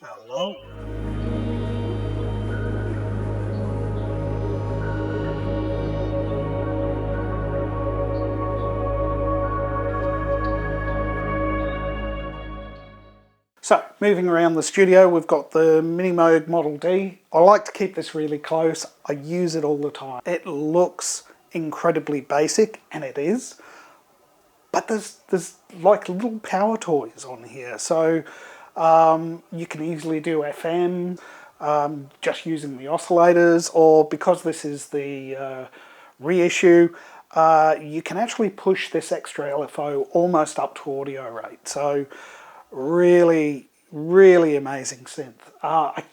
Hello. So, moving around the studio, we've got the Mini Moog Model D. I like to keep this really close. I use it all the time. It looks incredibly basic, and it is, but there's like little power toys on here. So you can easily do FM just using the oscillators, or because this is the reissue, you can actually push this extra LFO almost up to audio rate. So really, really amazing synth. I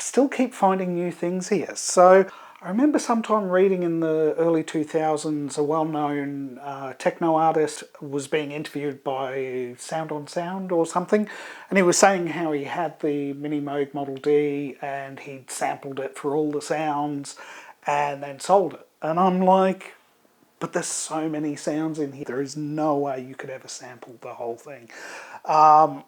still keep finding new things here. So I remember sometime reading in the early 2000s a well-known techno artist was being interviewed by Sound on Sound or something, and he was saying how he had the Mini Moog Model D and he'd sampled it for all the sounds and then sold it. And I'm like, but there's so many sounds in here. There is no way you could ever sample the whole thing. No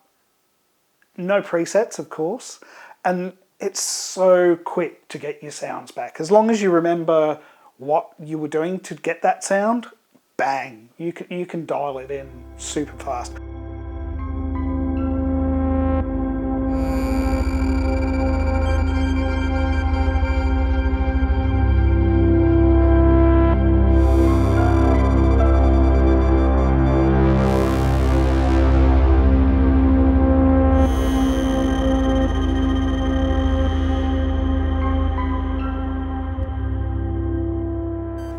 presets, of course, and it's so quick to get your sounds back. As long as you remember what you were doing to get that sound, bang, you can dial it in super fast.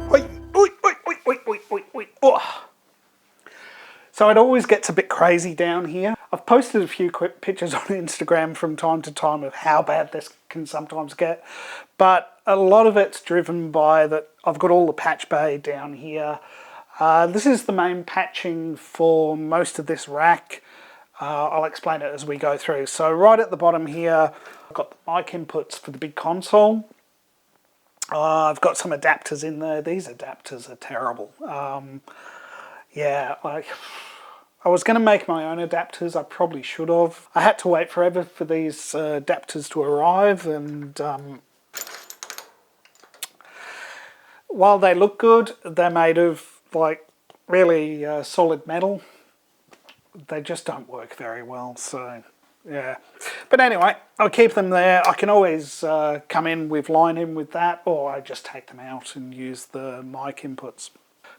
Oi, oi, oi, oi, oi, oi, oi, oi. Oh. So it always gets a bit crazy down here. I've posted a few quick pictures on Instagram from time to time of how bad this can sometimes get, but a lot of it's driven by that I've got all the patch bay down here. This is the main patching for most of this rack. I'll explain it as we go through. So right at the bottom here, I've got the mic inputs for the big console. I've got some adapters in there. These adapters are terrible. Yeah, I was going to make my own adapters. I probably should have. I had to wait forever for these adapters to arrive, and while they look good, they're made of like really solid metal. They just don't work very well, so yeah. But anyway, I'll keep them there. I can always come in with line in with that, or I just take them out and use the mic inputs.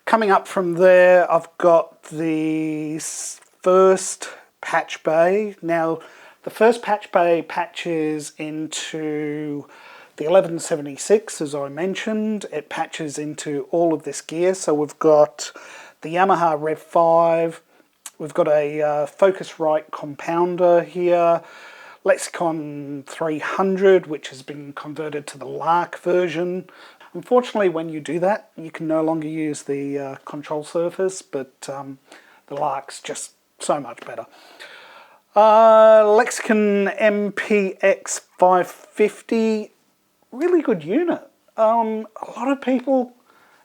Coming up from there, I've got the first patch bay. Now, the first patch bay patches into the 1176, as I mentioned. It patches into all of this gear. So we've got the Yamaha Rev 5. We've got a Focusrite compounder here. Lexicon 300, which has been converted to the Lark version. Unfortunately, when you do that, you can no longer use the control surface, but the Lark's just so much better. Lexicon MPX 550, really good unit. A lot of people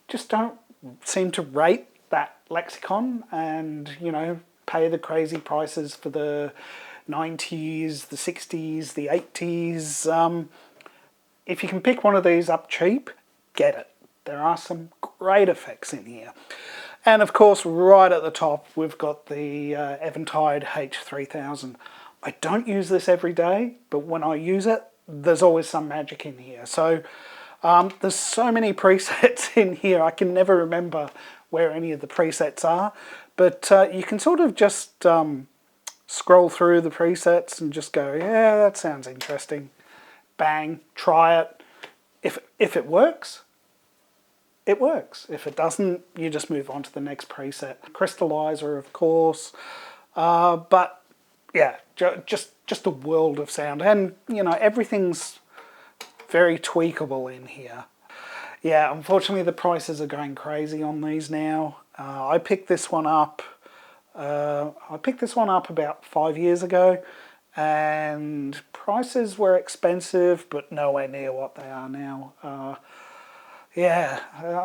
just don't seem to rate that Lexicon and, you know, pay the crazy prices for the 90s, the 60s, the 80s. If you can pick one of these up cheap, get it. There are some great effects in here. And of course, right at the top, we've got the Eventide H3000. I don't use this every day, but when I use it, there's always some magic in here. So there's so many presets in here, I can never remember where any of the presets are. But you can sort of just scroll through the presets and just go, yeah, that sounds interesting. Bang, try it. If it works, it works. If it doesn't, you just move on to the next preset. Crystallizer, of course, but yeah, just a world of sound, and you know, everything's very tweakable in here. Yeah, unfortunately, the prices are going crazy on these now. I picked this one up. I picked this one up about 5 years ago, and prices were expensive, but nowhere near what they are now. Yeah,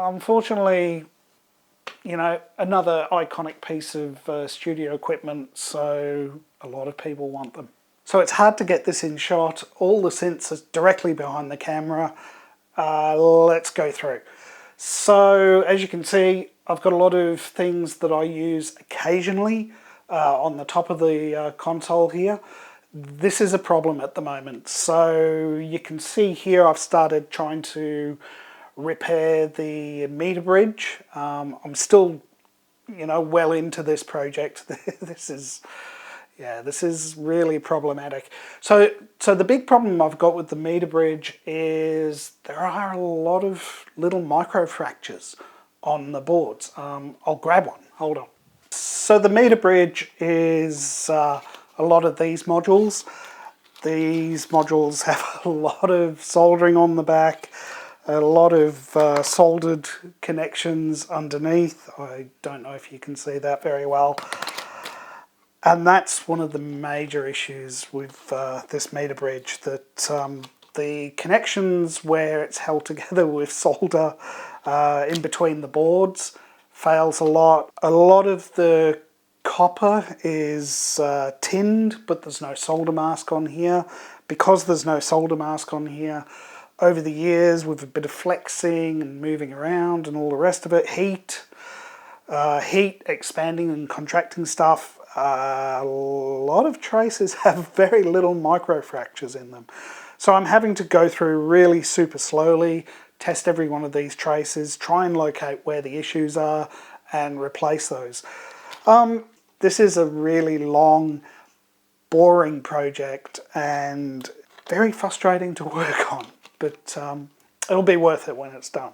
unfortunately, you know, another iconic piece of studio equipment, so a lot of people want them. So it's hard to get this in shot. All the synths are directly behind the camera. Let's go through. So as you can see, I've got a lot of things that I use occasionally on the top of the console here. This is a problem at the moment. So you can see here I've started trying to repair the meter bridge. I'm still, well into this project. This is really problematic. So the big problem I've got with the meter bridge is there are a lot of little micro fractures on the boards. I'll grab one, hold on. So the meter bridge is a lot of these modules. These modules have a lot of soldering on the back, a lot of soldered connections underneath. I don't know if you can see that very well. And that's one of the major issues with this meter bridge, that the connections where it's held together with solder in between the boards fails a lot. A lot of the copper is tinned, but there's no solder mask on here. Because there's no solder mask on here, over the years with a bit of flexing and moving around and all the rest of it, heat expanding and contracting stuff, a lot of traces have very little micro fractures in them. So I'm having to go through really super slowly, test every one of these traces, try and locate where the issues are and replace those. This is a really long, boring project and very frustrating to work on, but it'll be worth it when it's done.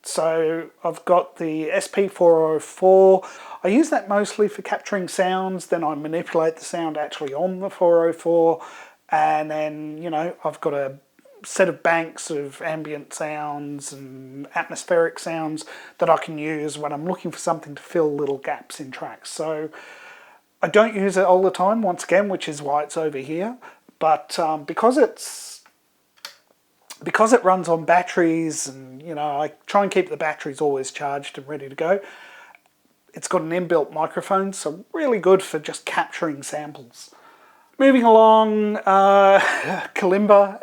So I've got the SP404. I use that mostly for capturing sounds, then I manipulate the sound actually on the 404, and then, I've got a set of banks of ambient sounds and atmospheric sounds that I can use when I'm looking for something to fill little gaps in tracks. So I don't use it all the time, once again, which is why it's over here, but because it runs on batteries and, I try and keep the batteries always charged and ready to go, it's got an inbuilt microphone, so really good for just capturing samples. Moving along, kalimba.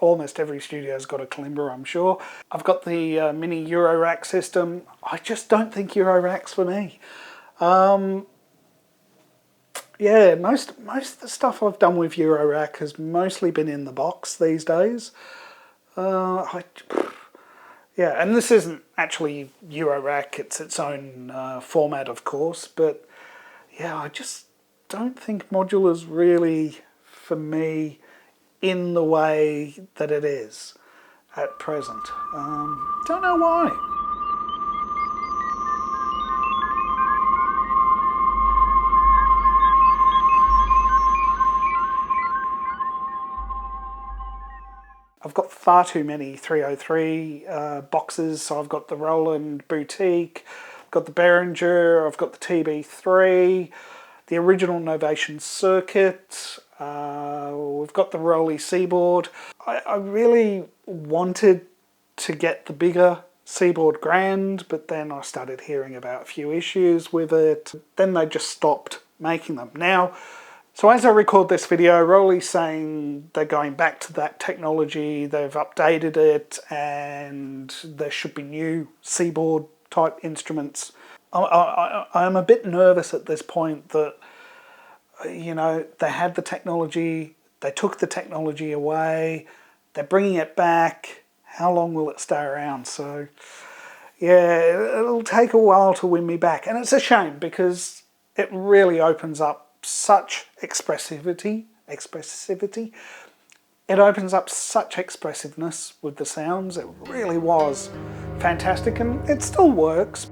Almost every studio's got a kalimba, I'm sure. I've got the mini Eurorack system. I just don't think Eurorack's for me. Yeah, most of the stuff I've done with Eurorack has mostly been in the box these days. Yeah, and this isn't actually Eurorack, it's its own format, of course, but yeah, I just don't think modular's really for me in the way that it is at present. Don't know why. I've got far too many 303 boxes, so I've got the Roland Boutique, I've got the Behringer, I've got the TB3, the original Novation Circuit, we've got the Rolly Seaboard. I really wanted to get the bigger Seaboard Grand, but then I started hearing about a few issues with it. Then they just stopped making them. Now, so as I record this video, Rolly's saying they're going back to that technology, they've updated it, and there should be new Seaboard type instruments. I'm a bit nervous at this point that, they had the technology, they took the technology away, they're bringing it back. How long will it stay around? So, yeah, it'll take a while to win me back. And it's a shame because it really opens up such expressivity. It opens up such expressiveness with the sounds. It really was fantastic, and it still works.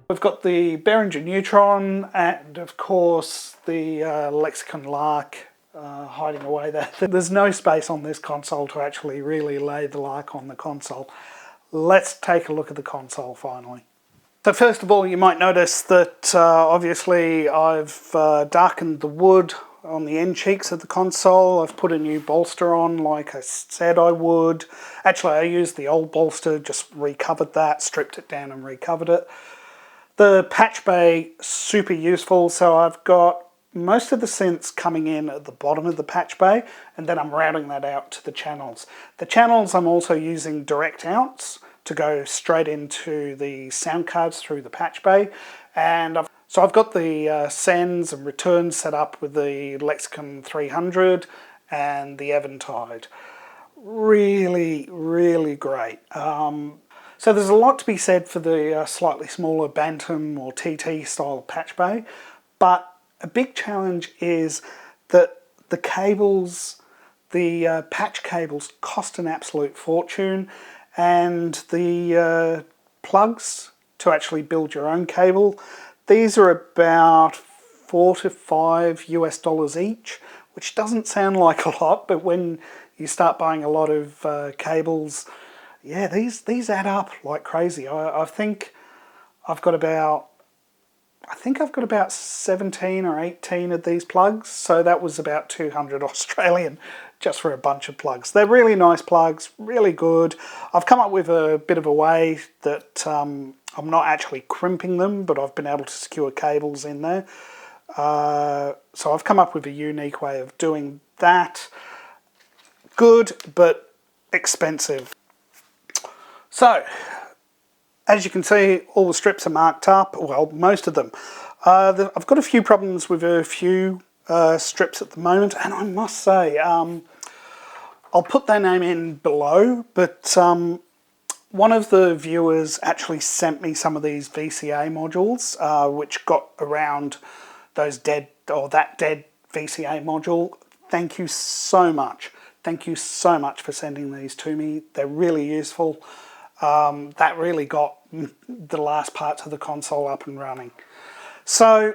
We've got the Behringer Neutron and of course the Lexicon Lark hiding away there. There's no space on this console to actually really lay the Lark on the console. Let's take a look at the console finally. So first of all, you might notice that obviously I've darkened the wood on the end cheeks of the console. I've put a new bolster on like I said I would. Actually, I used the old bolster, just recovered that, stripped it down and recovered it. The patch bay, super useful. So I've got most of the synths coming in at the bottom of the patch bay, and then I'm routing that out to the channels. The channels I'm also using direct outs to go straight into the sound cards through the patch bay. And I've got the sends and returns set up with the Lexicon 300 and the Eventide. Really, really great. So there's a lot to be said for the slightly smaller Bantam or TT style patch bay, but a big challenge is that the cables, the patch cables, cost an absolute fortune, and the plugs to actually build your own cable, these are about $4 to $5 US each, which doesn't sound like a lot, but when you start buying a lot of cables, yeah, these add up like crazy. I think I've got about 17 or 18 of these plugs, so that was about 200 Australian just for a bunch of plugs. They're really nice plugs, really good. I've come up with a bit of a way that I'm not actually crimping them, but I've been able to secure cables in there. So I've come up with a unique way of doing that. Good, but expensive. So, as you can see, all the strips are marked up, well, most of them. I've got a few problems with a few strips at the moment, and I must say, I'll put their name in below, but one of the viewers actually sent me some of these VCA modules, which got around those dead VCA module. Thank you so much. Thank you so much for sending these to me. They're really useful. That really got the last parts of the console up and running. So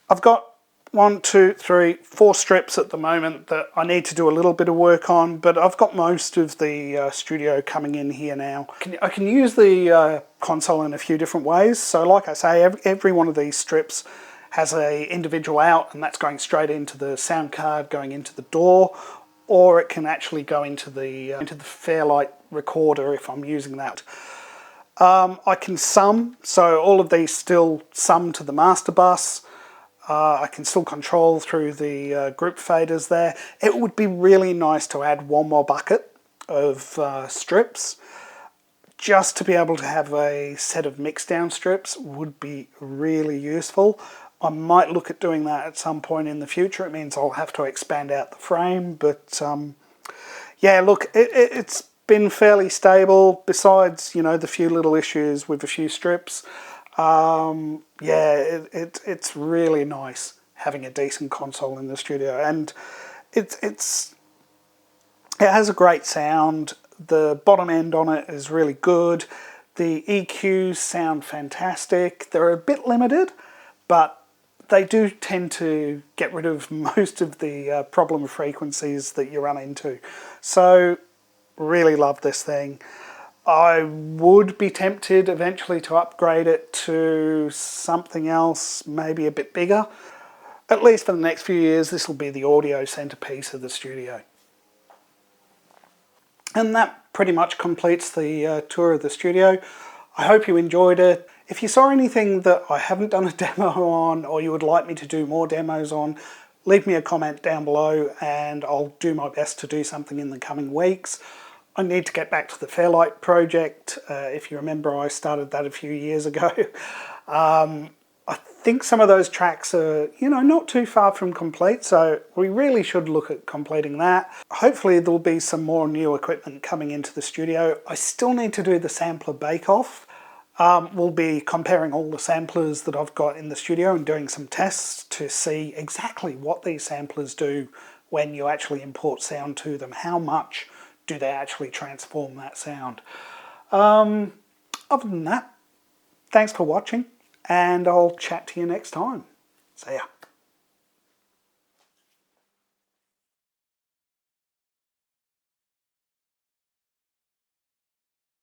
I've got 4 strips at the moment that I need to do a little bit of work on, but I've got most of the studio coming in here now. I can use the console in a few different ways. So like I say, every one of these strips has an individual out, and that's going straight into the sound card, going into the DAW, or it can actually go into the Fairlight recorder if I'm using that. I can sum, so all of these still sum to the master bus. I can still control through the group faders there. It would be really nice to add one more bucket of strips. Just to be able to have a set of mixdown strips would be really useful. I might look at doing that at some point in the future. It means I'll have to expand out the frame, but yeah, look, it's been fairly stable, besides, you know, the few little issues with a few strips. Yeah, it's really nice having a decent console in the studio, and it has a great sound. The bottom end on it is really good. The EQs sound fantastic. They're a bit limited, but they do tend to get rid of most of the problem frequencies that you run into. So, really love this thing. I would be tempted eventually to upgrade it to something else, maybe a bit bigger. At least for the next few years, this will be the audio centerpiece of the studio. And that pretty much completes the tour of the studio. I hope you enjoyed it. If you saw anything that I haven't done a demo on, or you would like me to do more demos on, leave me a comment down below and I'll do my best to do something in the coming weeks. I need to get back to the Fairlight project. If you remember, I started that a few years ago. I think some of those tracks are, you know, not too far from complete, so we really should look at completing that. Hopefully there'll be some more new equipment coming into the studio. I still need to do the sampler bake-off. We'll be comparing all the samplers that I've got in the studio and doing some tests to see exactly what these samplers do when you actually import sound to them. How much do they actually transform that sound? Other than that, thanks for watching, and I'll chat to you next time. See ya.